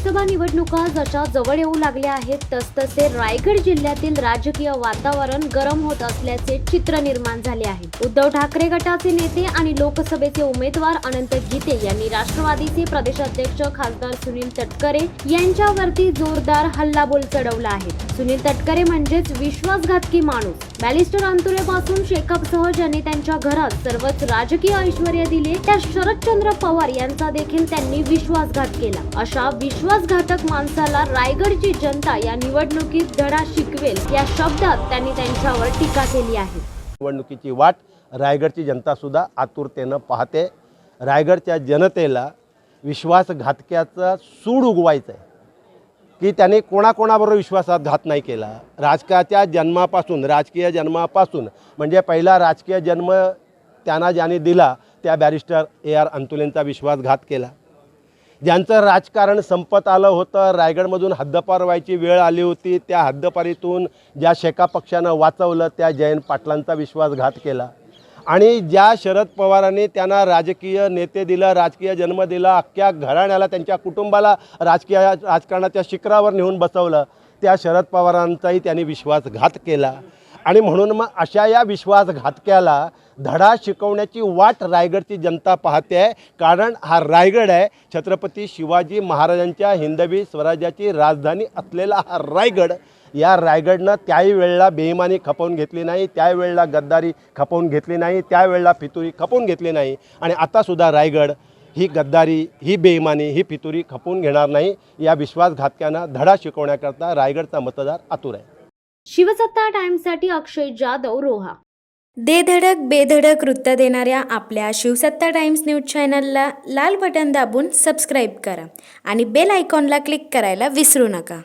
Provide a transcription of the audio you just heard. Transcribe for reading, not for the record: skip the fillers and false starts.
लोकसभा निवडणुका जशा जवळ येऊ लागल्या आहेत तसतसे रायगड जिल्ह्यातील राजकीय वातावरण गरम होत असल्याचे चित्र निर्माण झाले आहे। उद्धव ठाकरे गटाचे नेते आणि लोकसभेचे उमेदवार अनंत गीते यांनी राष्ट्रवादीचे प्रदेशाध्यक्ष खासदार सुनील तटकरे यांच्यावरती जोरदार हल्लाबोल चढवला आहे। सुनील तटकरे म्हणजेच विश्वासघातकी माणूस। बॅरिस्टर अंतुरेपासून शेकापसह ज्यांनी त्यांच्या घरात सर्वच राजकीय ऐश्वर्य दिले त्या शरदचंद्र पवार यांचा देखील त्यांनी विश्वासघात केला। अशा विश्वासघातक माणसाला रायगडची जनता या निवडणुकीत धडा शिकवेल या शब्दात त्यांनी त्यांच्यावर टीका केली आहे। निवडणुकीची वाट रायगडची जनता सुद्धा आतुरतेने पाहते। रायगडच्या जनतेला विश्वासघातक्याचा सूड उगवायचा आहे की त्याने कोणाकोणाबरोबर विश्वासघात नाही केला। राजकीय जन्मापासून म्हणजे पहिला राजकीय जन्म त्यांना ज्याने दिला त्या बॅरिस्टर AR अंतुलेंचा विश्वासघात केला। ज्यांचं राजकारण संपत आलं होतं, रायगडमधून हद्दपार व्हायची वेळ आली होती, त्या हद्दपारीतून ज्या शेका पक्षानं वाचवलं त्या जयंत पाटलांचा विश्वासघात केला। आणि ज्या शरद पवारांनी त्यांना राजकीय नेते दिलं, राजकीय जन्म दिला, अख्ख्या घराण्याला त्यांच्या कुटुंबाला राजकारणाच्या शिखरावर नेऊन बसवलं, त्या शरद पवारांचाही त्यांनी विश्वासघात केला। आणि म्हणून मग अशा या विश्वासघातक्याला धडा शिकवण्याची वाट रायगडची जनता पाहते आहे। कारण हा रायगड आहे छत्रपती शिवाजी महाराजांच्या हिंदवी स्वराज्याची राजधानी असलेला हा रायगड। या रायगडनं त्याही वेळेला बेईमानी खपवून घेतली नाही, त्यावेळेला गद्दारी खपवून घेतली नाही, त्यावेळेला फितुरी खपवून घेतली नाही आणि आतासुद्धा रायगड ही गद्दारी, ही बेईमानी, ही फितुरी खपवून घेणार नाही। या विश्वासघातक्यांना धडा शिकवण्याकरता रायगडचा मतदार आतुर आहे। शिवसत्ता टाइम्ससाठी अक्षय जाधव, रोहा। दे धडक बेधडक वृत्त देणाऱ्या आपल्या शिवसत्ता टाइम्स न्यूज चॅनलला लाल बटन दाबून सबस्क्राईब करा आणि बेल आयकॉनला क्लिक करायला विसरू नका।